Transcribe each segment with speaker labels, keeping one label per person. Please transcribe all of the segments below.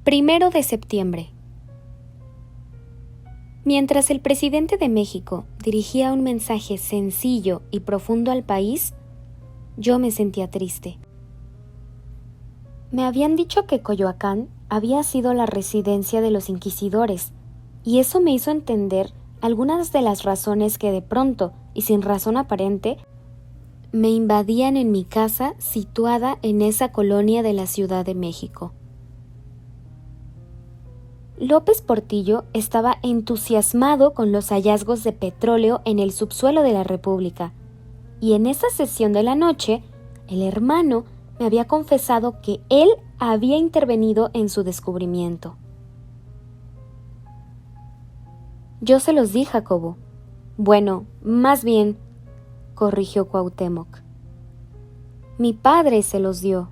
Speaker 1: 1 de septiembre. Mientras el presidente de México dirigía un mensaje sencillo y profundo al país, yo me sentía triste. Me habían dicho que Coyoacán había sido la residencia de los inquisidores, y eso me hizo entender algunas de las razones que de pronto y sin razón aparente me invadían en mi casa situada en esa colonia de la Ciudad de México. López Portillo estaba entusiasmado con los hallazgos de petróleo en el subsuelo de la República, y en esa sesión de la noche, el hermano me había confesado que él había intervenido en su descubrimiento. Yo se los di, Jacobo. Bueno, más bien, corrigió Cuauhtémoc. Mi padre se los dio.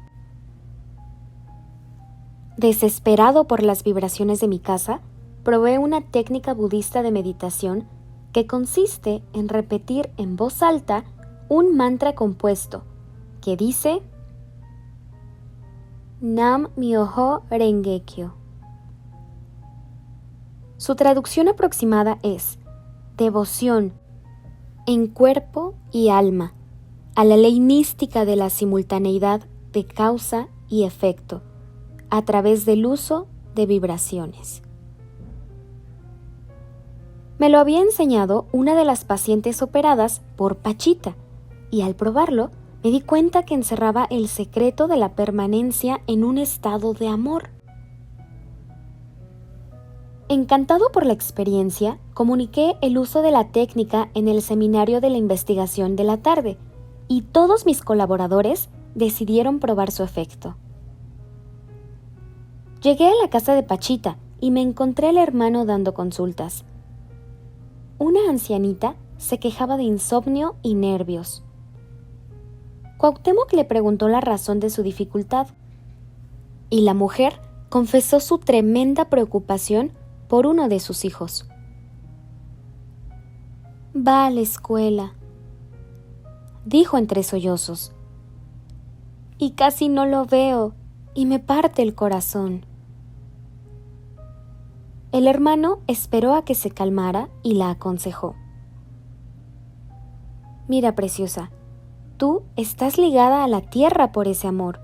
Speaker 1: Desesperado por las vibraciones de mi casa, probé una técnica budista de meditación que consiste en repetir en voz alta un mantra compuesto que dice Nam Myoho Renge Kyo. Su traducción aproximada es devoción en cuerpo y alma a la ley mística de la simultaneidad de causa y efecto a través del uso de vibraciones. Me lo había enseñado una de las pacientes operadas por Pachita, y al probarlo me di cuenta que encerraba el secreto de la permanencia en un estado de amor. Encantado por la experiencia, comuniqué el uso de la técnica en el seminario de la investigación de la tarde, y todos mis colaboradores decidieron probar su efecto. Llegué a la casa de Pachita y me encontré al hermano dando consultas. Una ancianita se quejaba de insomnio y nervios. Cuauhtémoc le preguntó la razón de su dificultad, y la mujer confesó su tremenda preocupación por uno de sus hijos. Va a la escuela, dijo entre sollozos, y casi no lo veo y me parte el corazón. El hermano esperó a que se calmara y la aconsejó. Mira, preciosa, tú estás ligada a la tierra por ese amor,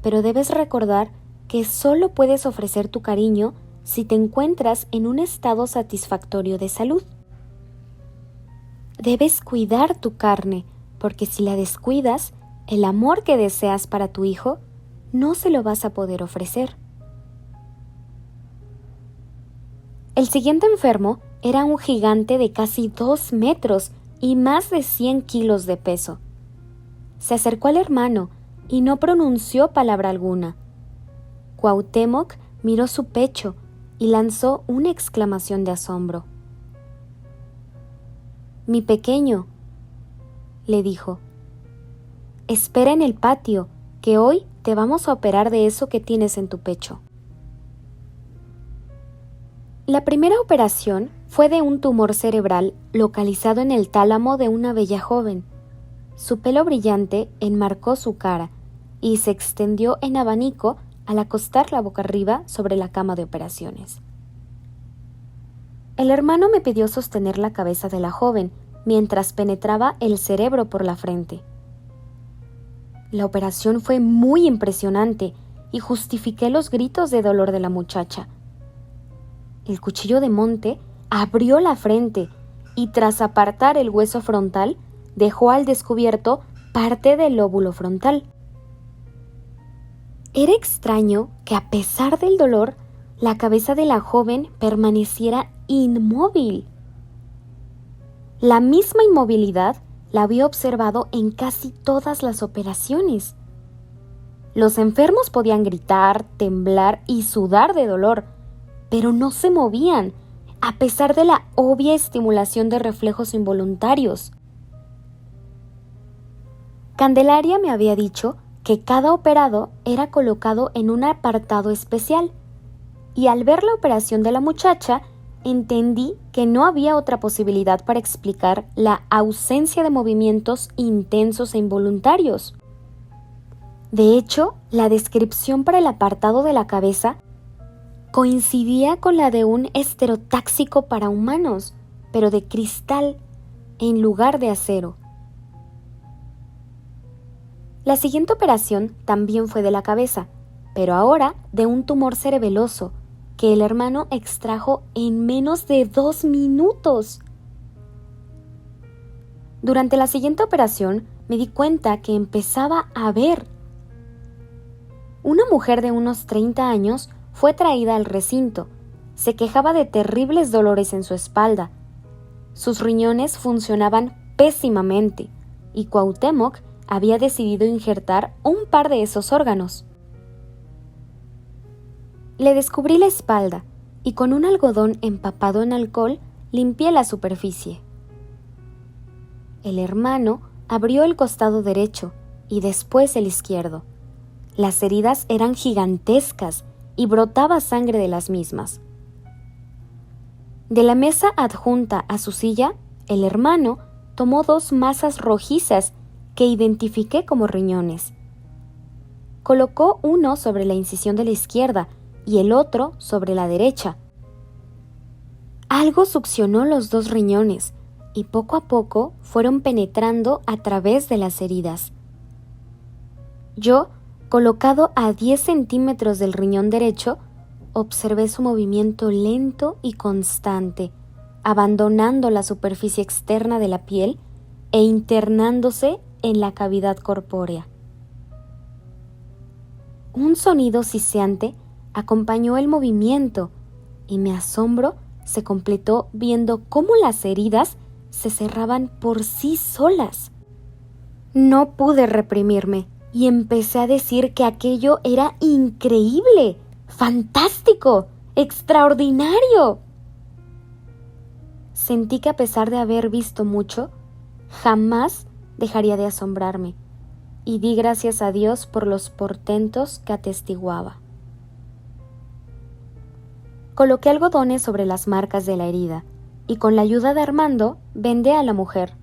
Speaker 1: pero debes recordar que solo puedes ofrecer tu cariño si te encuentras en un estado satisfactorio de salud. Debes cuidar tu carne, porque si la descuidas, el amor que deseas para tu hijo no se lo vas a poder ofrecer. El siguiente enfermo era un gigante de casi 2 metros y más de 100 kilos de peso. Se acercó al hermano y no pronunció palabra alguna. Cuauhtémoc miró su pecho y lanzó una exclamación de asombro. Mi pequeño, le dijo, espera en el patio, que hoy te vamos a operar de eso que tienes en tu pecho. La primera operación fue de un tumor cerebral localizado en el tálamo de una bella joven. Su pelo brillante enmarcó su cara y se extendió en abanico al acostarla boca arriba sobre la cama de operaciones. El hermano me pidió sostener la cabeza de la joven mientras penetraba el cerebro por la frente. La operación fue muy impresionante y justifiqué los gritos de dolor de la muchacha. El cuchillo de monte abrió la frente y tras apartar el hueso frontal, dejó al descubierto parte del lóbulo frontal. Era extraño que a pesar del dolor, la cabeza de la joven permaneciera inmóvil. La misma inmovilidad la había observado en casi todas las operaciones. Los enfermos podían gritar, temblar y sudar de dolor, pero no se movían, a pesar de la obvia estimulación de reflejos involuntarios. Candelaria me había dicho que cada operado era colocado en un apartado especial, y al ver la operación de la muchacha, entendí que no había otra posibilidad para explicar la ausencia de movimientos intensos e involuntarios. De hecho, la descripción para el apartado de la cabeza coincidía con la de un esterotáxico para humanos, pero de cristal en lugar de acero. La siguiente operación también fue de la cabeza, pero ahora de un tumor cerebeloso que el hermano extrajo en menos de 2 minutos. Durante la siguiente operación me di cuenta que empezaba a ver. Una mujer de unos 30 años fue traída al recinto. Se quejaba de terribles dolores en su espalda. Sus riñones funcionaban pésimamente y Cuauhtémoc había decidido injertar un par de esos órganos. Le descubrí la espalda y con un algodón empapado en alcohol limpié la superficie. El hermano abrió el costado derecho y después el izquierdo. Las heridas eran gigantescas y brotaba sangre de las mismas. De la mesa adjunta a su silla, el hermano tomó 2 masas rojizas que identifiqué como riñones. Colocó uno sobre la incisión de la izquierda y el otro sobre la derecha. Algo succionó los 2 riñones y poco a poco fueron penetrando a través de las heridas. Yo, colocado a 10 centímetros del riñón derecho, observé su movimiento lento y constante, abandonando la superficie externa de la piel e internándose en la cavidad corpórea. Un sonido siseante acompañó el movimiento y mi asombro se completó viendo cómo las heridas se cerraban por sí solas. No pude reprimirme y empecé a decir que aquello era increíble, fantástico, extraordinario. Sentí que a pesar de haber visto mucho, jamás dejaría de asombrarme y di gracias a Dios por los portentos que atestiguaba. Coloqué algodones sobre las marcas de la herida y con la ayuda de Armando vendé a la mujer.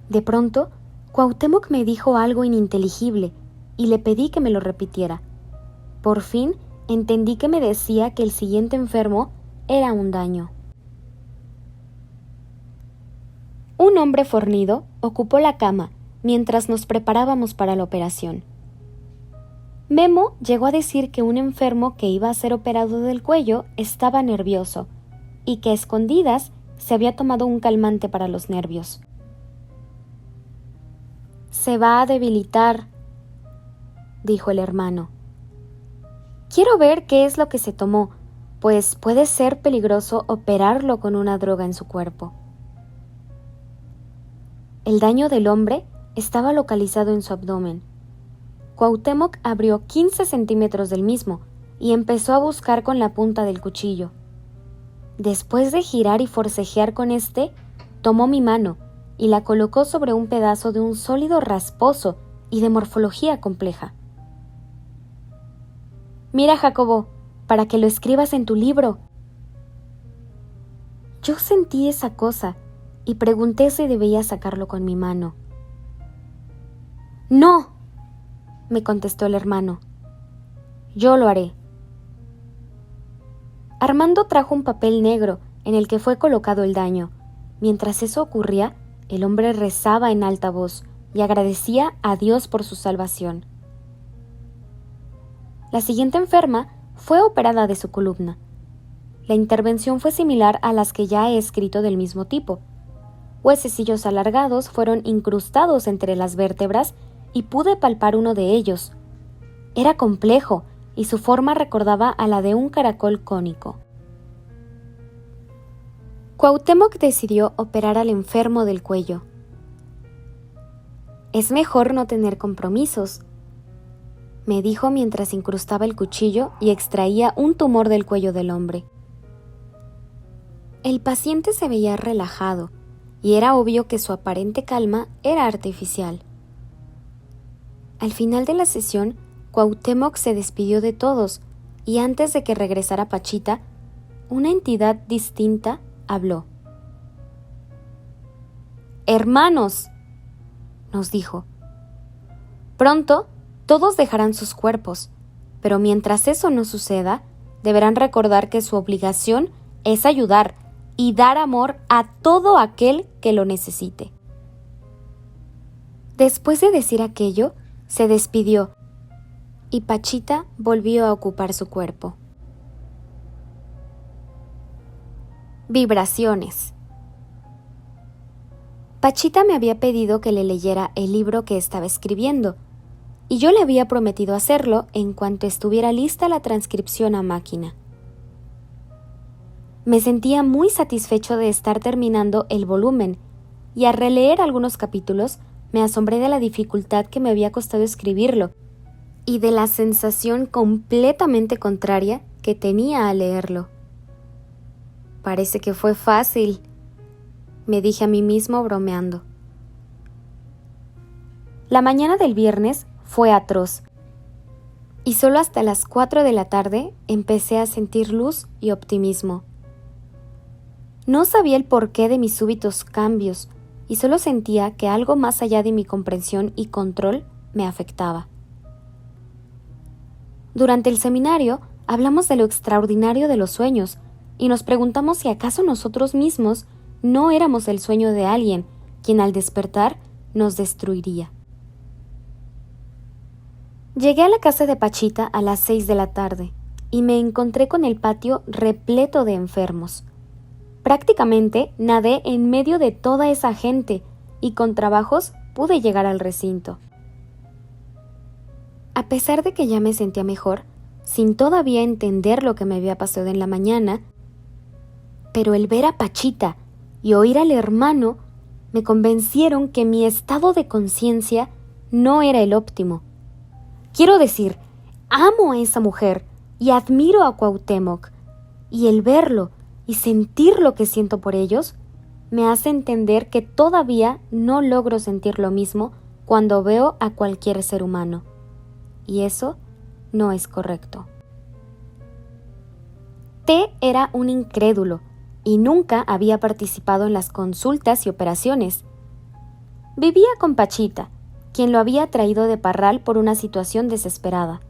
Speaker 1: De pronto, Cuauhtémoc me dijo algo ininteligible y le pedí que me lo repitiera. Por fin entendí que me decía que el siguiente enfermo era un daño. Un hombre fornido ocupó la cama mientras nos preparábamos para la operación. Memo llegó a decir que un enfermo que iba a ser operado del cuello estaba nervioso y que a escondidas se había tomado un calmante para los nervios. Se va a debilitar, dijo el hermano. Quiero ver qué es lo que se tomó, pues puede ser peligroso operarlo con una droga en su cuerpo. El daño del hombre estaba localizado en su abdomen. Cuauhtémoc abrió 15 centímetros del mismo y empezó a buscar con la punta del cuchillo. Después de girar y forcejear con tomó mi mano y la colocó sobre un pedazo de un sólido rasposo y de morfología compleja. Mira, Jacobo, para que lo escribas en tu libro. Yo sentí esa cosa y pregunté si debía sacarlo con mi mano. ¡No!, me contestó el hermano. Yo lo haré. Armando trajo un papel negro en el que fue colocado el daño. Mientras eso ocurría, el hombre rezaba en alta voz y agradecía a Dios por su salvación. La siguiente enferma fue operada de su columna. La intervención fue similar a las que ya he escrito del mismo tipo. Huesecillos alargados fueron incrustados entre las vértebras y pude palpar uno de ellos. Era complejo y su forma recordaba a la de un caracol cónico. Cuauhtémoc decidió operar al enfermo del cuello. Es mejor no tener compromisos, me dijo mientras incrustaba el cuchillo y extraía un tumor del cuello del hombre. El paciente se veía relajado y era obvio que su aparente calma era artificial. Al final de la sesión, Cuauhtémoc se despidió de todos y antes de que regresara Pachita, una entidad distinta habló. «Hermanos», nos dijo, «pronto todos dejarán sus cuerpos, pero mientras eso no suceda, deberán recordar que su obligación es ayudar y dar amor a todo aquel que lo necesite. Después de decir aquello, se despidió y Pachita volvió a ocupar su cuerpo. Vibraciones. Pachita me había pedido que le leyera el libro que estaba escribiendo, y yo le había prometido hacerlo en cuanto estuviera lista la transcripción a máquina. Me sentía muy satisfecho de estar terminando el volumen, y al releer algunos capítulos me asombré de la dificultad que me había costado escribirlo, y de la sensación completamente contraria que tenía al leerlo. Parece que fue fácil, me dije a mí mismo bromeando. La mañana del viernes fue atroz, y solo hasta las 4 de la tarde empecé a sentir luz y optimismo. No sabía el porqué de mis súbitos cambios, y solo sentía que algo más allá de mi comprensión y control me afectaba. Durante el seminario hablamos de lo extraordinario de los sueños, y nos preguntamos si acaso nosotros mismos no éramos el sueño de alguien, quien al despertar nos destruiría. Llegué a la casa de Pachita a las 6 de la tarde y me encontré con el patio repleto de enfermos. Prácticamente nadé en medio de toda esa gente y con trabajos pude llegar al recinto. A pesar de que ya me sentía mejor, sin todavía entender lo que me había pasado en la mañana, pero el ver a Pachita y oír al hermano me convencieron que mi estado de conciencia no era el óptimo. Quiero decir, amo a esa mujer y admiro a Cuauhtémoc, y el verlo y sentir lo que siento por ellos me hace entender que todavía no logro sentir lo mismo cuando veo a cualquier ser humano, y eso no es correcto. T era un incrédulo y nunca había participado en las consultas y operaciones. Vivía con Pachita, quien lo había traído de Parral por una situación desesperada.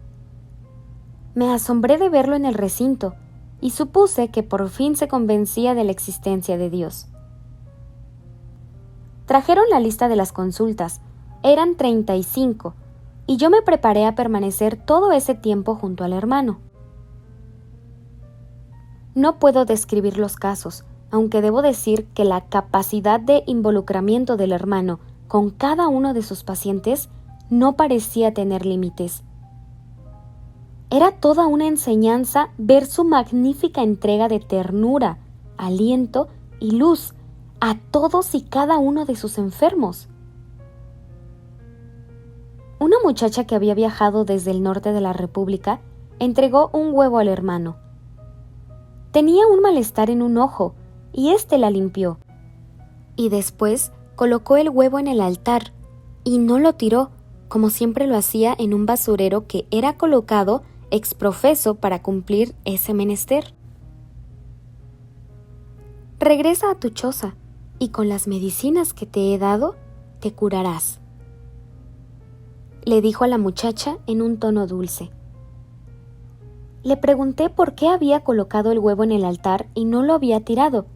Speaker 1: Me asombré de verlo en el recinto y supuse que por fin se convencía de la existencia de Dios. Trajeron la lista de las consultas, eran 35, y yo me preparé a permanecer todo ese tiempo junto al hermano. No puedo describir los casos, aunque debo decir que la capacidad de involucramiento del hermano con cada uno de sus pacientes no parecía tener límites. Era toda una enseñanza ver su magnífica entrega de ternura, aliento y luz a todos y cada uno de sus enfermos. Una muchacha que había viajado desde el norte de la República entregó un huevo al hermano. Tenía un malestar en un ojo y éste la limpió. Y después colocó el huevo en el altar y no lo tiró, como siempre lo hacía en un basurero que era colocado ex profeso para cumplir ese menester. Regresa a tu choza y con las medicinas que te he dado te curarás, le dijo a la muchacha en un tono dulce. Le pregunté por qué había colocado el huevo en el altar y no lo había tirado,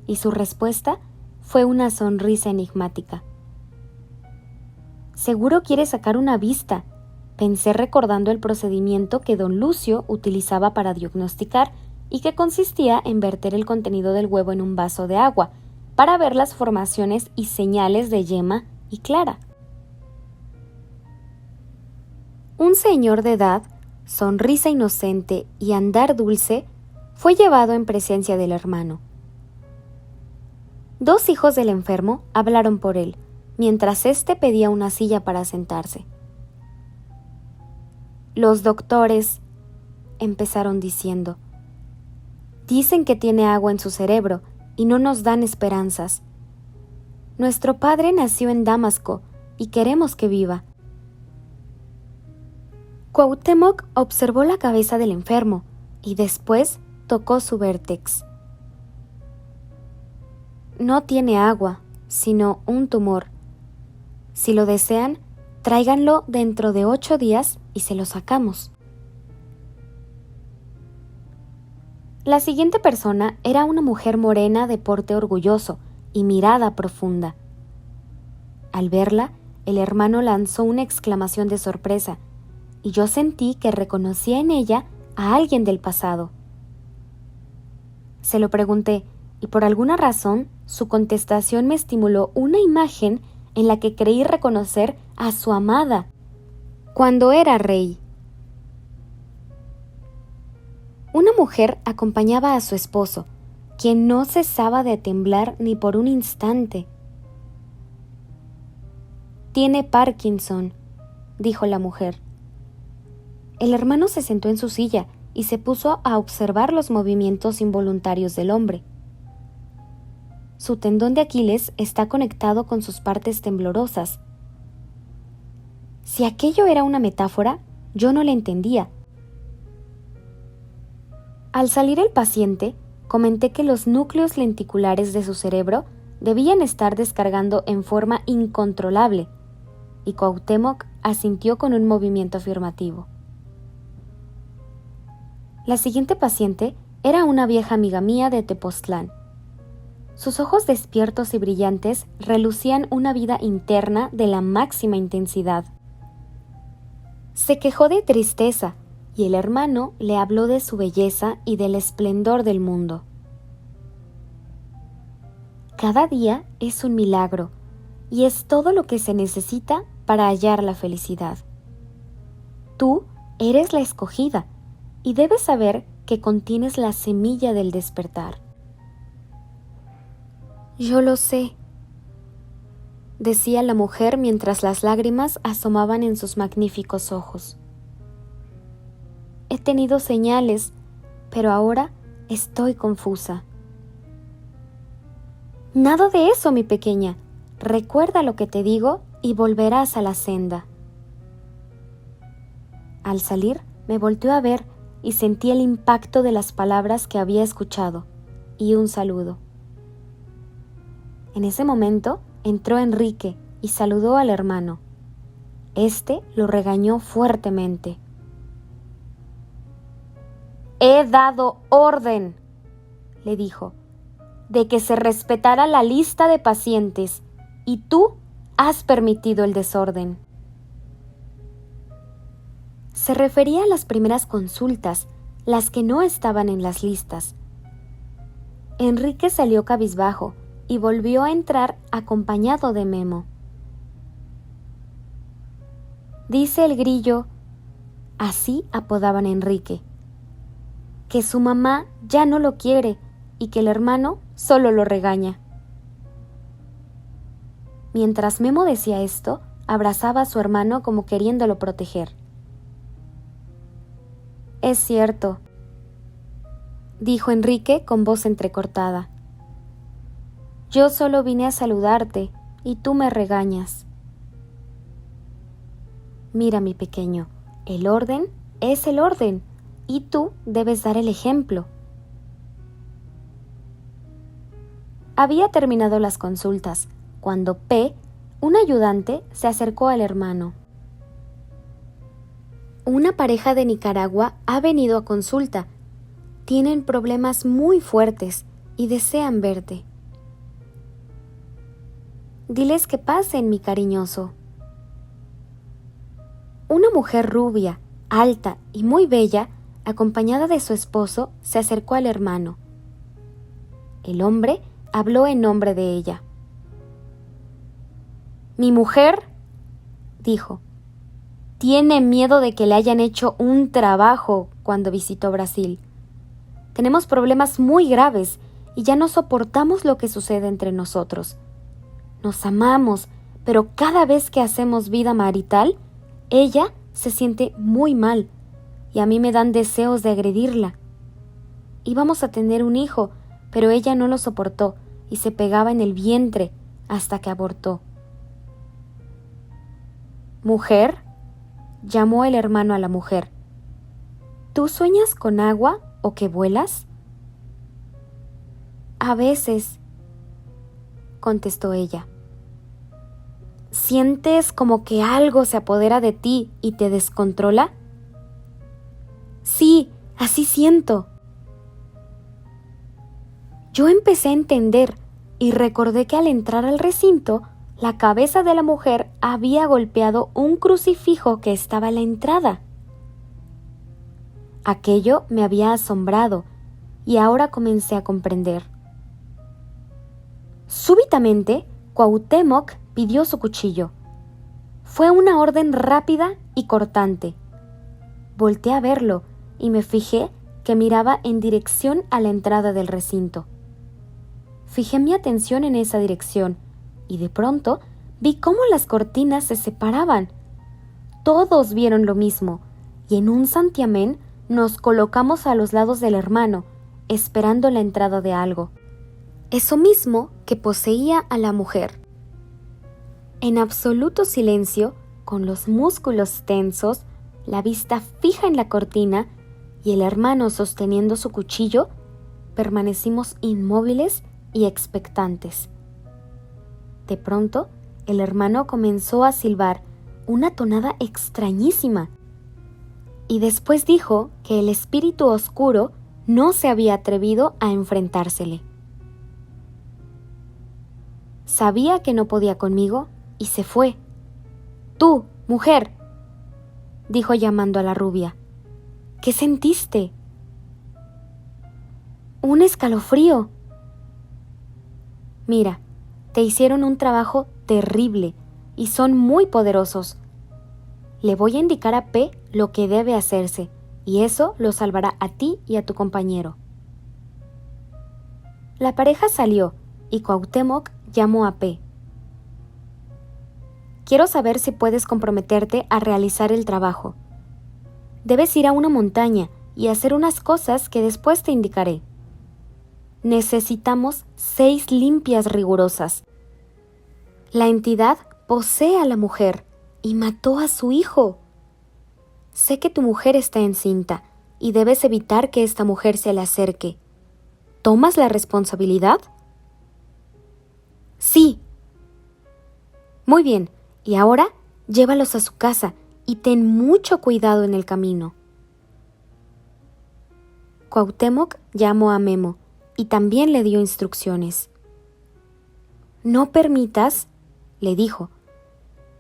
Speaker 1: y su respuesta fue una sonrisa enigmática. Seguro quiere sacar una vista, pensé recordando el procedimiento que don Lucio utilizaba para diagnosticar y que consistía en verter el contenido del huevo en un vaso de agua para ver las formaciones y señales de yema y clara. Un señor de edad, sonrisa inocente y andar dulce, fue llevado en presencia del hermano. 2 hijos del enfermo hablaron por él, mientras éste pedía una silla para sentarse. Los doctores empezaron diciendo: dicen que tiene agua en su cerebro y no nos dan esperanzas. Nuestro padre nació en Damasco y queremos que viva. Cuauhtémoc observó la cabeza del enfermo y después tocó su vértex. No tiene agua, sino un tumor. Si lo desean, tráiganlo dentro de 8 días y se lo sacamos. La siguiente persona era una mujer morena de porte orgulloso y mirada profunda. Al verla, el hermano lanzó una exclamación de sorpresa, y yo sentí que reconocía en ella a alguien del pasado. Se lo pregunté, y por alguna razón su contestación me estimuló una imagen en la que creí reconocer a su amada cuando era rey. Una mujer acompañaba a su esposo, quien no cesaba de temblar ni por un instante. «Tiene Parkinson», dijo la mujer. El hermano se sentó en su silla y se puso a observar los movimientos involuntarios del hombre. Su tendón de Aquiles está conectado con sus partes temblorosas. Si aquello era una metáfora, yo no la entendía. Al salir el paciente, comenté que los núcleos lenticulares de su cerebro debían estar descargando en forma incontrolable, y Cuauhtémoc asintió con un movimiento afirmativo. La siguiente paciente era una vieja amiga mía de Tepoztlán. Sus ojos despiertos y brillantes relucían una vida interna de la máxima intensidad. Se quejó de tristeza, y el hermano le habló de su belleza y del esplendor del mundo. Cada día es un milagro, y es todo lo que se necesita para hallar la felicidad. Tú eres la escogida, y debes saber que contienes la semilla del despertar. Yo lo sé, decía la mujer mientras las lágrimas asomaban en sus magníficos ojos. He tenido señales, pero ahora estoy confusa. Nada de eso, mi pequeña. Recuerda lo que te digo y volverás a la senda. Al salir, me volteó a ver y sentí el impacto de las palabras que había escuchado y un saludo. En ese momento entró Enrique y saludó al hermano. Este lo regañó fuertemente. «He dado orden», le dijo, «de que se respetara la lista de pacientes, y tú has permitido el desorden». Se refería a las primeras consultas, las que no estaban en las listas. Enrique salió cabizbajo y volvió a entrar acompañado de Memo. Dice el grillo, así apodaban a Enrique, que su mamá ya no lo quiere y que el hermano solo lo regaña. Mientras Memo decía esto, abrazaba a su hermano como queriéndolo proteger. «Es cierto», dijo Enrique con voz entrecortada. «Yo solo vine a saludarte y tú me regañas». «Mira, mi pequeño, el orden es el orden y tú debes dar el ejemplo». Había terminado las consultas cuando P, un ayudante, se acercó al hermano. «Una pareja de Nicaragua ha venido a consulta. Tienen problemas muy fuertes y desean verte». «Diles que pasen, mi cariñoso». Una mujer rubia, alta y muy bella, acompañada de su esposo, se acercó al hermano. El hombre habló en nombre de ella. «Mi mujer», dijo, «tiene miedo de que le hayan hecho un trabajo cuando visitó Brasil. Tenemos problemas muy graves y ya no soportamos lo que sucede entre nosotros. Nos amamos, pero cada vez que hacemos vida marital, ella se siente muy mal y a mí me dan deseos de agredirla. Íbamos a tener un hijo, pero ella no lo soportó y se pegaba en el vientre hasta que abortó». «Mujer», llamó el hermano a la mujer, «¿tú sueñas con agua o que vuelas?» «A veces», contestó ella. «¿Sientes como que algo se apodera de ti y te descontrola?» «Sí, así siento». Yo empecé a entender y recordé que al entrar al recinto, la cabeza de la mujer había golpeado un crucifijo que estaba a la entrada. Aquello me había asombrado y ahora comencé a comprender. Súbitamente, Cuauhtémoc pidió su cuchillo. Fue una orden rápida y cortante. Volteé a verlo y me fijé que miraba en dirección a la entrada del recinto. Fijé mi atención en esa dirección y de pronto vi cómo las cortinas se separaban. Todos vieron lo mismo y en un santiamén nos colocamos a los lados del hermano, esperando la entrada de algo. Eso mismo que poseía a la mujer. En absoluto silencio, con los músculos tensos, la vista fija en la cortina y el hermano sosteniendo su cuchillo, permanecimos inmóviles y expectantes. De pronto, el hermano comenzó a silbar una tonada extrañísima y después dijo que el espíritu oscuro no se había atrevido a enfrentársele. Sabía que no podía conmigo y se fue. «Tú, mujer», dijo llamando a la rubia. «¿Qué sentiste?» «Un escalofrío». «Mira, te hicieron un trabajo terrible y son muy poderosos. Le voy a indicar a P lo que debe hacerse y eso lo salvará a ti y a tu compañero». La pareja salió y Cuauhtémoc llamó a P. «Quiero saber si puedes comprometerte a realizar el trabajo. Debes ir a una montaña y hacer unas cosas que después te indicaré. Necesitamos 6 limpias rigurosas. La entidad posee a la mujer y mató a su hijo. Sé que tu mujer está encinta y debes evitar que esta mujer se le acerque. ¿Tomas la responsabilidad?» «Sí». «Muy bien, y ahora llévalos a su casa y ten mucho cuidado en el camino». Cuauhtémoc llamó a Memo y también le dio instrucciones. «No permitas», le dijo,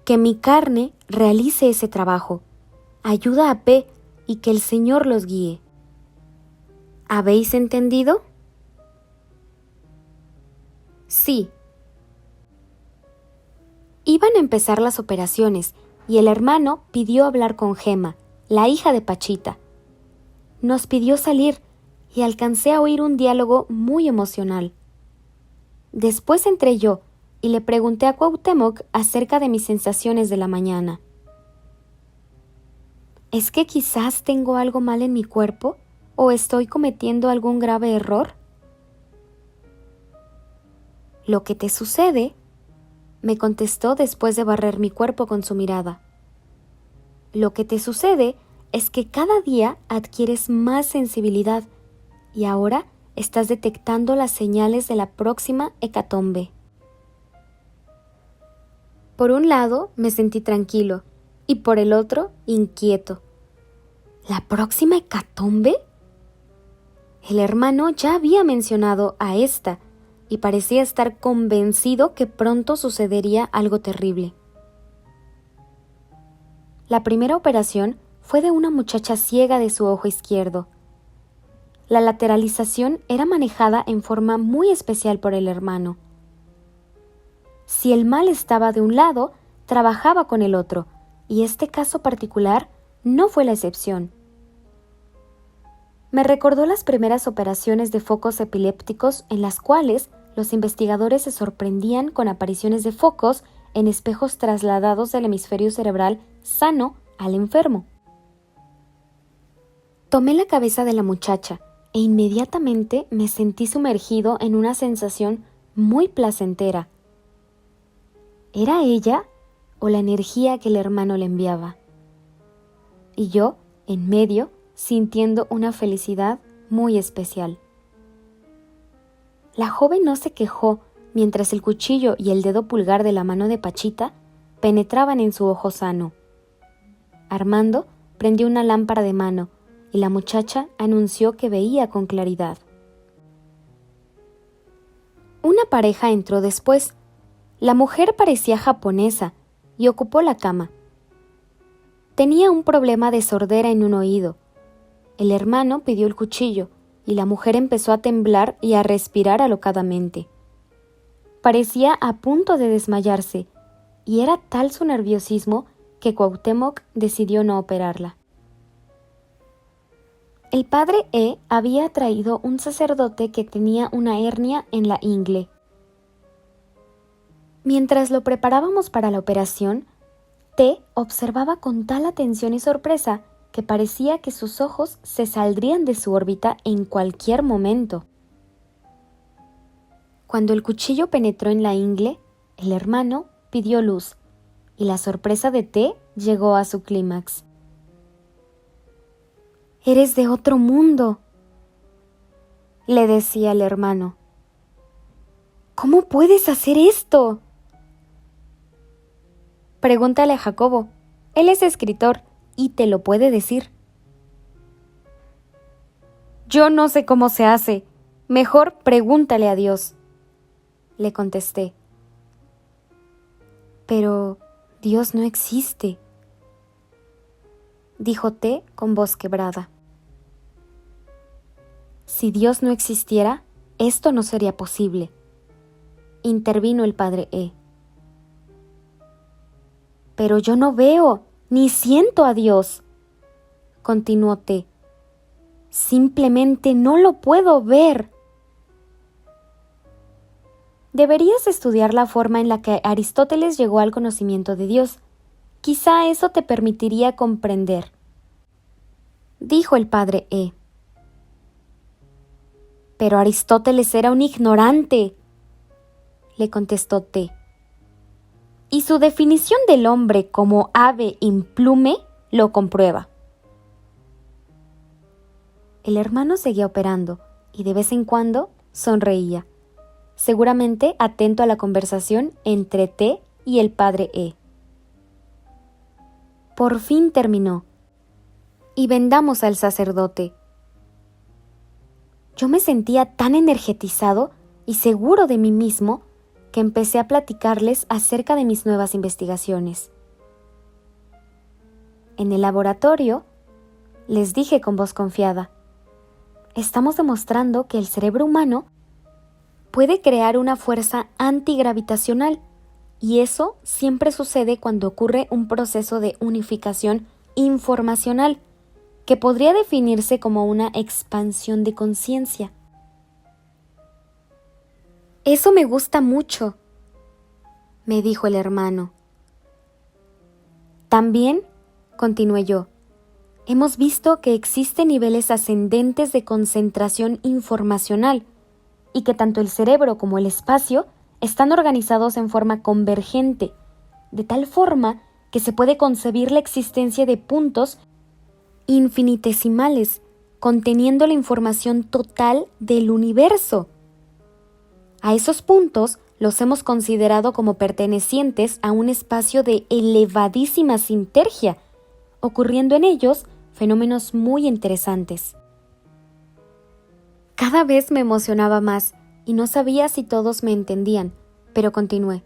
Speaker 1: «que mi carne realice ese trabajo. Ayuda a P y que el Señor los guíe». ¿Habéis entendido? «Sí». Iban a empezar las operaciones y el hermano pidió hablar con Gema, la hija de Pachita. Nos pidió salir y alcancé a oír un diálogo muy emocional. Después entré yo y le pregunté a Cuauhtémoc acerca de mis sensaciones de la mañana. ¿Es que quizás tengo algo mal en mi cuerpo o estoy cometiendo algún grave error? «Lo que te sucede», me contestó después de barrer mi cuerpo con su mirada. «Lo que te sucede es que cada día adquieres más sensibilidad y ahora estás detectando las señales de la próxima hecatombe». Por un lado me sentí tranquilo y por el otro inquieto. ¿La próxima hecatombe? El hermano ya había mencionado a esta y parecía estar convencido que pronto sucedería algo terrible. La primera operación fue de una muchacha ciega de su ojo izquierdo. La lateralización era manejada en forma muy especial por el hermano. Si el mal estaba de un lado, trabajaba con el otro, y este caso particular no fue la excepción. Me recordó las primeras operaciones de focos epilépticos en las cuales los investigadores se sorprendían con apariciones de focos en espejos trasladados del hemisferio cerebral sano al enfermo. Tomé la cabeza de la muchacha e inmediatamente me sentí sumergido en una sensación muy placentera. ¿Era ella o la energía que el hermano le enviaba? Y yo, en medio, sintiendo una felicidad muy especial. La joven no se quejó mientras el cuchillo y el dedo pulgar de la mano de Pachita penetraban en su ojo sano. Armando prendió una lámpara de mano y la muchacha anunció que veía con claridad. Una pareja entró después. La mujer parecía japonesa y ocupó la cama. Tenía un problema de sordera en un oído. El hermano pidió el cuchillo y la mujer empezó a temblar y a respirar alocadamente. Parecía a punto de desmayarse y era tal su nerviosismo que Cuauhtémoc decidió no operarla. El padre E había traído un sacerdote que tenía una hernia en la ingle. Mientras lo preparábamos para la operación, T observaba con tal atención y sorpresa que parecía que sus ojos se saldrían de su órbita en cualquier momento. Cuando el cuchillo penetró en la ingle, el hermano pidió luz y la sorpresa de T llegó a su clímax. «Eres de otro mundo», le decía el hermano. «¿Cómo puedes hacer esto?». Pregúntale a Jacobo. Él es escritor y te lo puede decir. «Yo no sé cómo se hace. Mejor pregúntale a Dios», le contesté. «Pero Dios no existe», dijo T con voz quebrada. «Si Dios no existiera, esto no sería posible», intervino el padre E. «Pero yo no veo ni siento a Dios», continuó T. «Simplemente no lo puedo ver». Deberías estudiar la forma en la que Aristóteles llegó al conocimiento de Dios. Quizá eso te permitiría comprender, dijo el padre E. «Pero Aristóteles era un ignorante», le contestó T. «Y su definición del hombre como ave implume lo comprueba». El hermano seguía operando y de vez en cuando sonreía, seguramente atento a la conversación entre T y el padre E. Por fin terminó y vendamos al sacerdote. Yo me sentía tan energetizado y seguro de mí mismo que empecé a platicarles acerca de mis nuevas investigaciones. En el laboratorio, les dije con voz confiada, estamos demostrando que el cerebro humano puede crear una fuerza antigravitacional y eso siempre sucede cuando ocurre un proceso de unificación informacional que podría definirse como una expansión de conciencia. «Eso me gusta mucho», me dijo el hermano. «También», continué yo, «hemos visto que existen niveles ascendentes de concentración informacional y que tanto el cerebro como el espacio están organizados en forma convergente, de tal forma que se puede concebir la existencia de puntos infinitesimales conteniendo la información total del universo. A esos puntos los hemos considerado como pertenecientes a un espacio de elevadísima sinergia, ocurriendo en ellos fenómenos muy interesantes». Cada vez me emocionaba más y no sabía si todos me entendían, pero continué.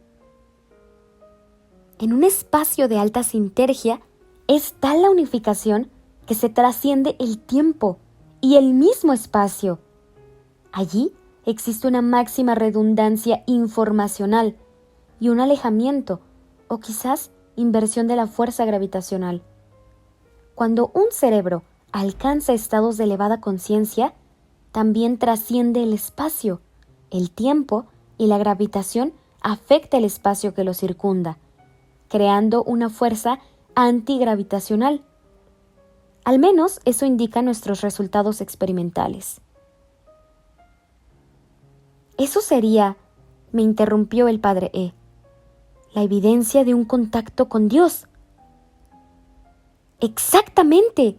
Speaker 1: En un espacio de alta sinergia es tal la unificación que se trasciende el tiempo y el mismo espacio. Allí existe una máxima redundancia informacional y un alejamiento o quizás inversión de la fuerza gravitacional. Cuando un cerebro alcanza estados de elevada conciencia, también trasciende el espacio, el tiempo y la gravitación afecta el espacio que lo circunda, creando una fuerza antigravitacional. Al menos eso indican nuestros resultados experimentales. Eso sería, me interrumpió el padre E, la evidencia de un contacto con Dios. Exactamente,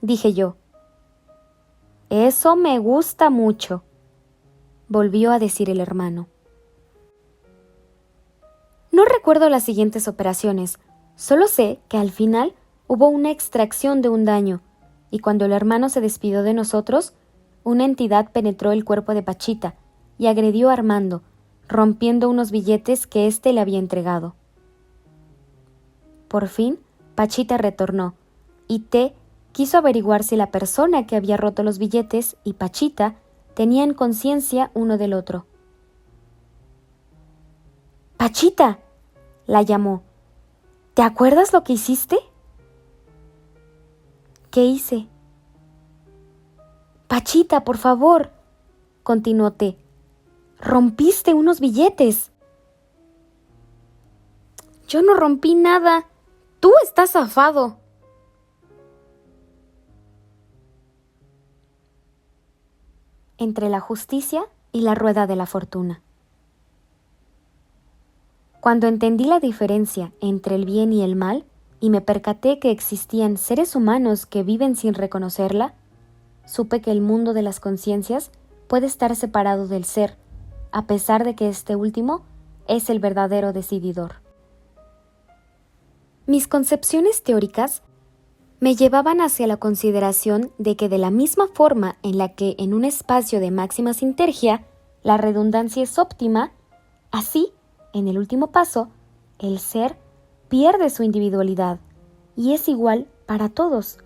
Speaker 1: dije yo. Eso me gusta mucho, volvió a decir el hermano. No recuerdo las siguientes operaciones, solo sé que al final hubo una extracción de un daño, y cuando el hermano se despidió de nosotros, una entidad penetró el cuerpo de Pachita y agredió a Armando, rompiendo unos billetes que éste le había entregado. Por fin, Pachita retornó, y T quiso averiguar si la persona que había roto los billetes y Pachita tenían conciencia uno del otro. ¡Pachita!, la llamó. ¿Te acuerdas lo que hiciste? ¿Qué hice? Pachita, por favor, continuó T. Rompiste unos billetes. Yo no rompí nada. Tú estás zafado. Entre la justicia y la rueda de la fortuna. Cuando entendí la diferencia entre el bien y el mal y me percaté que existían seres humanos que viven sin reconocerla, supe que el mundo de las conciencias puede estar separado del ser, a pesar de que este último es el verdadero decididor. Mis concepciones teóricas me llevaban hacia la consideración de que de la misma forma en la que en un espacio de máxima sinergia la redundancia es óptima, así, en el último paso, el ser pierde su individualidad y es igual para todos.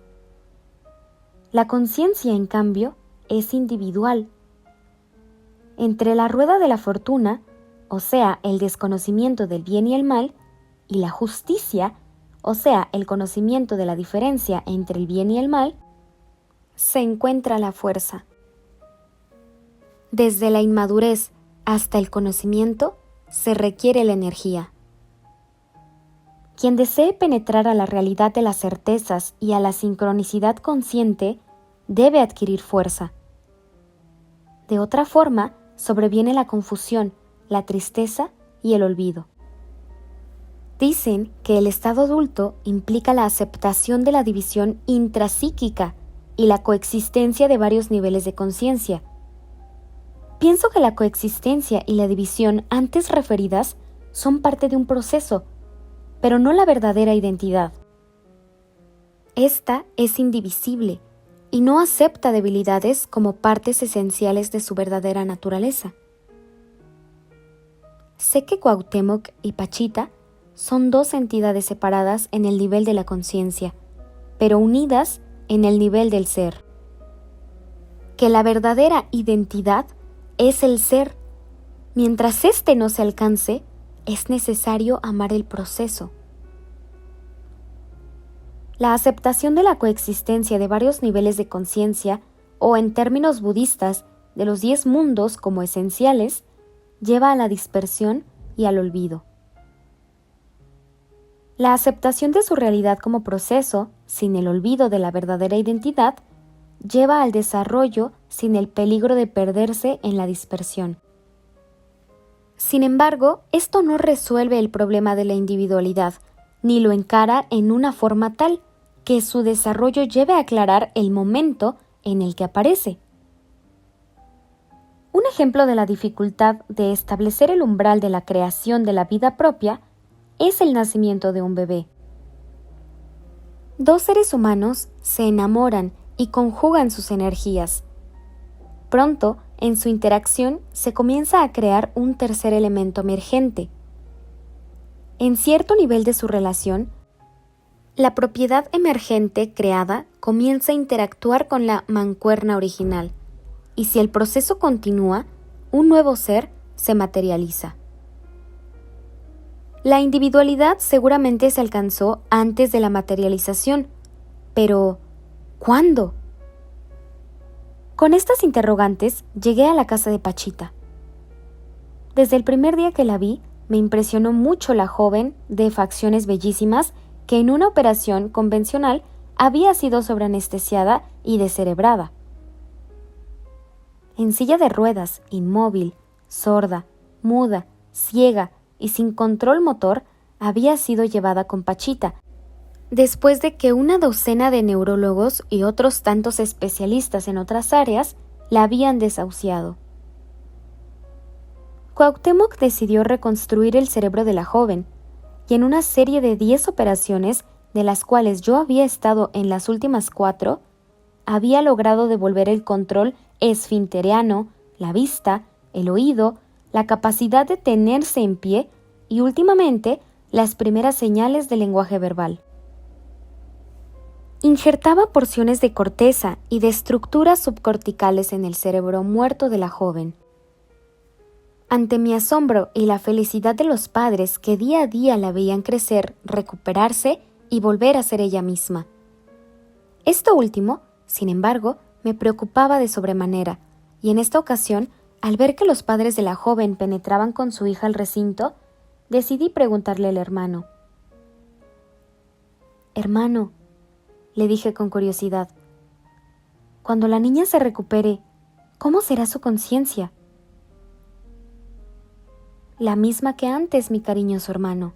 Speaker 1: La conciencia, en cambio, es individual. Entre la rueda de la fortuna, o sea, el desconocimiento del bien y el mal, y la justicia, o sea, el conocimiento de la diferencia entre el bien y el mal, se encuentra la fuerza. Desde la inmadurez hasta el conocimiento, se requiere la energía. Quien desee penetrar a la realidad de las certezas y a la sincronicidad consciente, debe adquirir fuerza. De otra forma, sobreviene la confusión, la tristeza y el olvido. Dicen que el estado adulto implica la aceptación de la división intrapsíquica y la coexistencia de varios niveles de conciencia. Pienso que la coexistencia y la división antes referidas son parte de un proceso, pero no la verdadera identidad. Esta es indivisible y no acepta debilidades como partes esenciales de su verdadera naturaleza. Sé que Cuauhtémoc y Pachita son dos entidades separadas en el nivel de la conciencia, pero unidas en el nivel del ser. Que la verdadera identidad es el ser. Mientras éste no se alcance, es necesario amar el proceso. La aceptación de la coexistencia de varios niveles de conciencia, o en términos budistas, de los 10 mundos como esenciales, lleva a la dispersión y al olvido. La aceptación de su realidad como proceso, sin el olvido de la verdadera identidad, lleva al desarrollo sin el peligro de perderse en la dispersión. Sin embargo, esto no resuelve el problema de la individualidad, ni lo encara en una forma tal que su desarrollo lleve a aclarar el momento en el que aparece. Un ejemplo de la dificultad de establecer el umbral de la creación de la vida propia es el nacimiento de un bebé. Dos seres humanos se enamoran y conjugan sus energías. Pronto, en su interacción, se comienza a crear un tercer elemento emergente. En cierto nivel de su relación, la propiedad emergente creada comienza a interactuar con la mancuerna original, y si el proceso continúa, un nuevo ser se materializa. La individualidad seguramente se alcanzó antes de la materialización, pero ¿cuándo? Con estas interrogantes llegué a la casa de Pachita. Desde el primer día que la vi, me impresionó mucho la joven de facciones bellísimas que en una operación convencional había sido sobreanestesiada y descerebrada. En silla de ruedas, inmóvil, sorda, muda, ciega y sin control motor, había sido llevada con Pachita, después de que una docena de neurólogos y otros tantos especialistas en otras áreas la habían desahuciado. Cuauhtémoc decidió reconstruir el cerebro de la joven, y en una serie de 10 operaciones, de las cuales yo había estado en las últimas 4, había logrado devolver el control esfinteriano, la vista, el oído, la capacidad de tenerse en pie y últimamente las primeras señales del lenguaje verbal. Injertaba porciones de corteza y de estructuras subcorticales en el cerebro muerto de la joven. Ante mi asombro y la felicidad de los padres que día a día la veían crecer, recuperarse y volver a ser ella misma. Esto último, sin embargo, me preocupaba de sobremanera, y en esta ocasión, al ver que los padres de la joven penetraban con su hija al recinto, decidí preguntarle al hermano. «Hermano», le dije con curiosidad, «cuando la niña se recupere, ¿cómo será su conciencia?» «La misma que antes, mi cariñoso hermano»,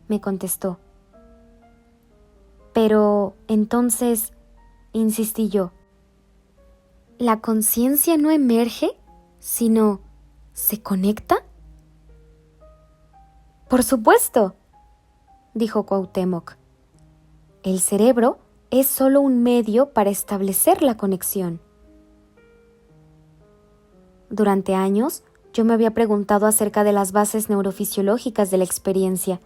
Speaker 1: me contestó. «Pero, entonces», insistí yo, ¿la conciencia no emerge, sino se conecta? «Por supuesto», dijo Cuauhtémoc. «El cerebro es solo un medio para establecer la conexión». Durante años, yo me había preguntado acerca de las bases neurofisiológicas de la experiencia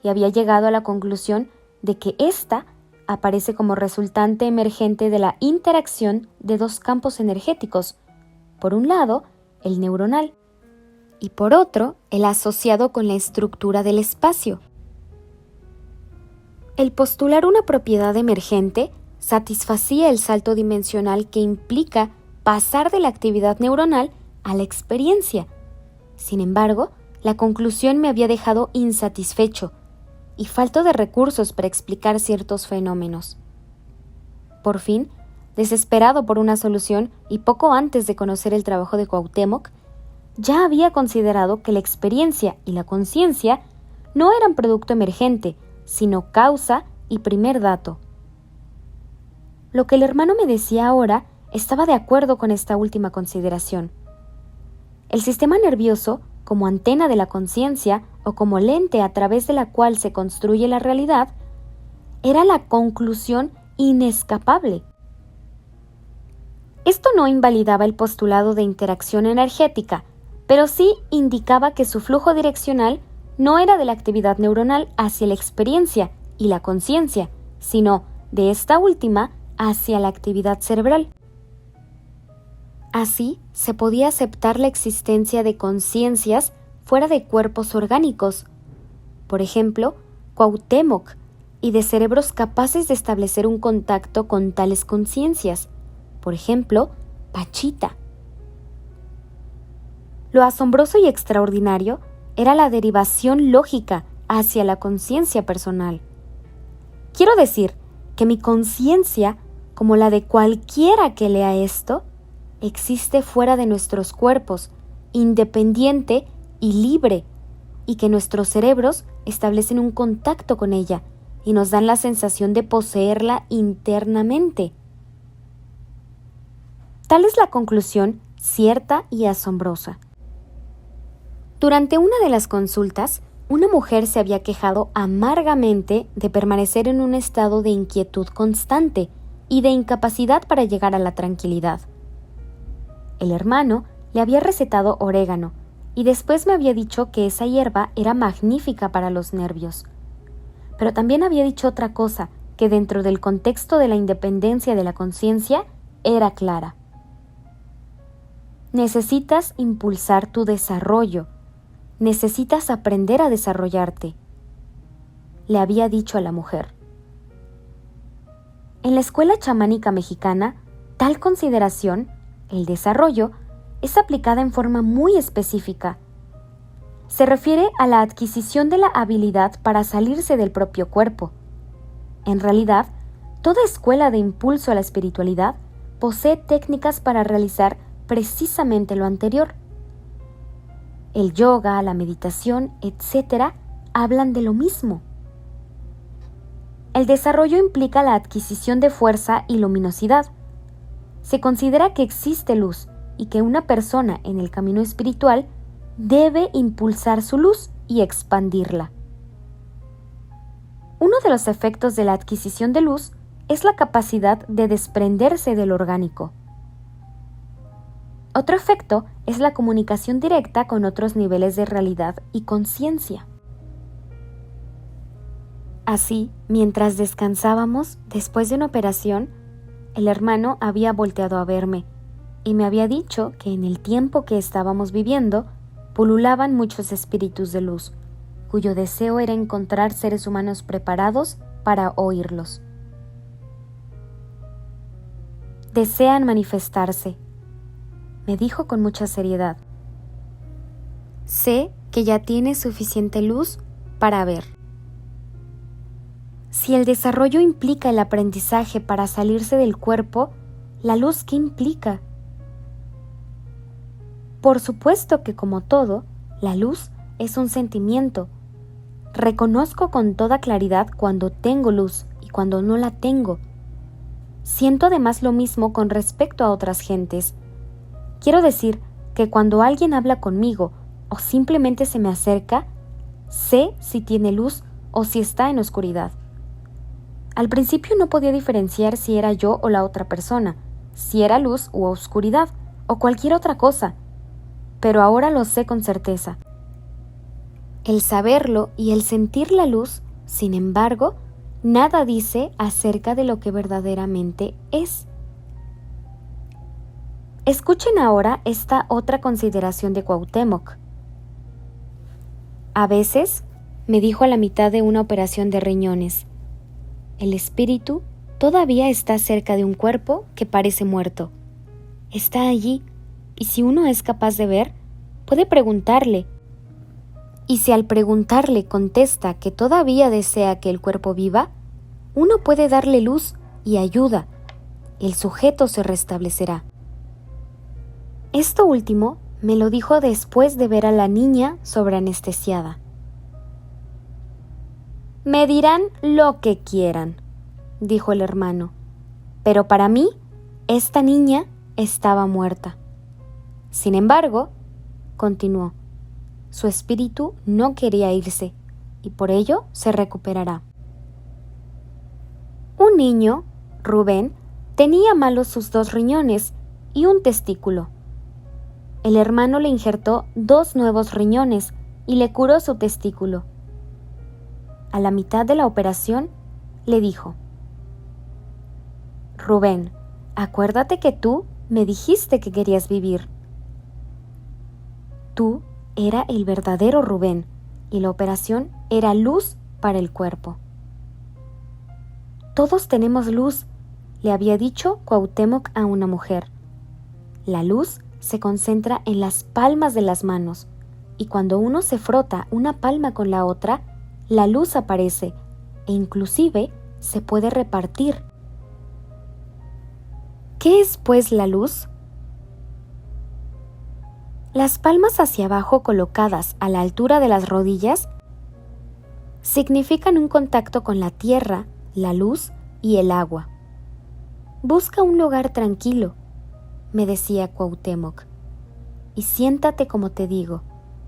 Speaker 1: y había llegado a la conclusión de que ésta aparece como resultante emergente de la interacción de dos campos energéticos, por un lado, el neuronal, y por otro, el asociado con la estructura del espacio. El postular una propiedad emergente satisfacía el salto dimensional que implica pasar de la actividad neuronal a la experiencia. Sin embargo, la conclusión me había dejado insatisfecho y falto de recursos para explicar ciertos fenómenos. Por fin, desesperado por una solución y poco antes de conocer el trabajo de Cuauhtémoc, ya había considerado que la experiencia y la conciencia no eran producto emergente, sino causa y primer dato. Lo que el hermano me decía ahora estaba de acuerdo con esta última consideración. El sistema nervioso, como antena de la conciencia o como lente a través de la cual se construye la realidad, era la conclusión inescapable. Esto no invalidaba el postulado de interacción energética, pero sí indicaba que su flujo direccional no era de la actividad neuronal hacia la experiencia y la conciencia, sino de esta última hacia la actividad cerebral. Así, se podía aceptar la existencia de conciencias fuera de cuerpos orgánicos, por ejemplo, Cuauhtémoc, y de cerebros capaces de establecer un contacto con tales conciencias, por ejemplo, Pachita. Lo asombroso y extraordinario era la derivación lógica hacia la conciencia personal. Quiero decir que mi conciencia, como la de cualquiera que lea esto, existe fuera de nuestros cuerpos, independiente y libre, y que nuestros cerebros establecen un contacto con ella y nos dan la sensación de poseerla internamente. Tal es la conclusión cierta y asombrosa. Durante una de las consultas, una mujer se había quejado amargamente de permanecer en un estado de inquietud constante y de incapacidad para llegar a la tranquilidad. El hermano le había recetado orégano y después me había dicho que esa hierba era magnífica para los nervios. Pero también había dicho otra cosa que dentro del contexto de la independencia de la conciencia era clara. Necesitas impulsar tu desarrollo. Necesitas aprender a desarrollarte, le había dicho a la mujer. En la escuela chamánica mexicana, tal consideración, el desarrollo, es aplicada en forma muy específica. Se refiere a la adquisición de la habilidad para salirse del propio cuerpo. En realidad, toda escuela de impulso a la espiritualidad posee técnicas para realizar precisamente lo anterior. El yoga, la meditación, etc., hablan de lo mismo. El desarrollo implica la adquisición de fuerza y luminosidad. Se considera que existe luz y que una persona en el camino espiritual debe impulsar su luz y expandirla. Uno de los efectos de la adquisición de luz es la capacidad de desprenderse del orgánico. Otro efecto es la comunicación directa con otros niveles de realidad y conciencia. Así, mientras descansábamos después de una operación, el hermano había volteado a verme y me había dicho que en el tiempo que estábamos viviendo pululaban muchos espíritus de luz, cuyo deseo era encontrar seres humanos preparados para oírlos. Desean manifestarse, me dijo con mucha seriedad. Sé que ya tienes suficiente luz para ver. Si el desarrollo implica el aprendizaje para salirse del cuerpo, ¿la luz qué implica? Por supuesto que, como todo, la luz es un sentimiento. Reconozco con toda claridad cuando tengo luz y cuando no la tengo. Siento además lo mismo con respecto a otras gentes. Quiero decir que cuando alguien habla conmigo o simplemente se me acerca, sé si tiene luz o si está en oscuridad. Al principio no podía diferenciar si era yo o la otra persona, si era luz u oscuridad o cualquier otra cosa, pero ahora lo sé con certeza. El saberlo y el sentir la luz, sin embargo, nada dice acerca de lo que verdaderamente es. Escuchen ahora esta otra consideración de Cuauhtémoc. A veces, me dijo a la mitad de una operación de riñones, el espíritu todavía está cerca de un cuerpo que parece muerto. Está allí, y si uno es capaz de ver, puede preguntarle. Y si al preguntarle contesta que todavía desea que el cuerpo viva, uno puede darle luz y ayuda. El sujeto se restablecerá. Esto último me lo dijo después de ver a la niña sobreanestesiada. Me dirán lo que quieran, dijo el hermano, pero para mí, esta niña estaba muerta. Sin embargo, continuó, su espíritu no quería irse, y por ello se recuperará. Un niño, Rubén, tenía malos sus 2 riñones y un testículo. El hermano le injertó 2 nuevos riñones y le curó su testículo. A la mitad de la operación, le dijo, Rubén, acuérdate que tú me dijiste que querías vivir. Tú era el verdadero Rubén y la operación era luz para el cuerpo. Todos tenemos luz, le había dicho Cuauhtémoc a una mujer. La luz se concentra en las palmas de las manos y cuando uno se frota una palma con la otra, la luz aparece e inclusive se puede repartir. ¿Qué es pues la luz? Las palmas hacia abajo colocadas a la altura de las rodillas significan un contacto con la tierra, la luz y el agua. Busca un lugar tranquilo, me decía Cuauhtémoc, y siéntate como te digo,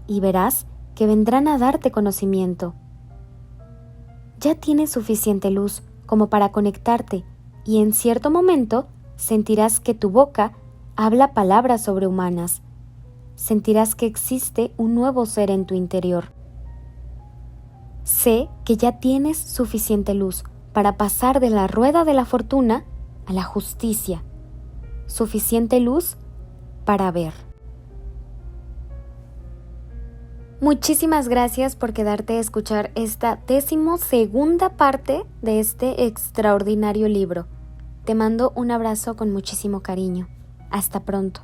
Speaker 1: y verás que vendrán a darte conocimiento. Ya tienes suficiente luz como para conectarte y en cierto momento sentirás que tu boca habla palabras sobrehumanas. Sentirás que existe un nuevo ser en tu interior. Sé que ya tienes suficiente luz para pasar de la rueda de la fortuna a la justicia. Suficiente luz para ver. Muchísimas gracias por quedarte a escuchar esta 12ª parte de este extraordinario libro. Te mando un abrazo con muchísimo cariño. Hasta pronto.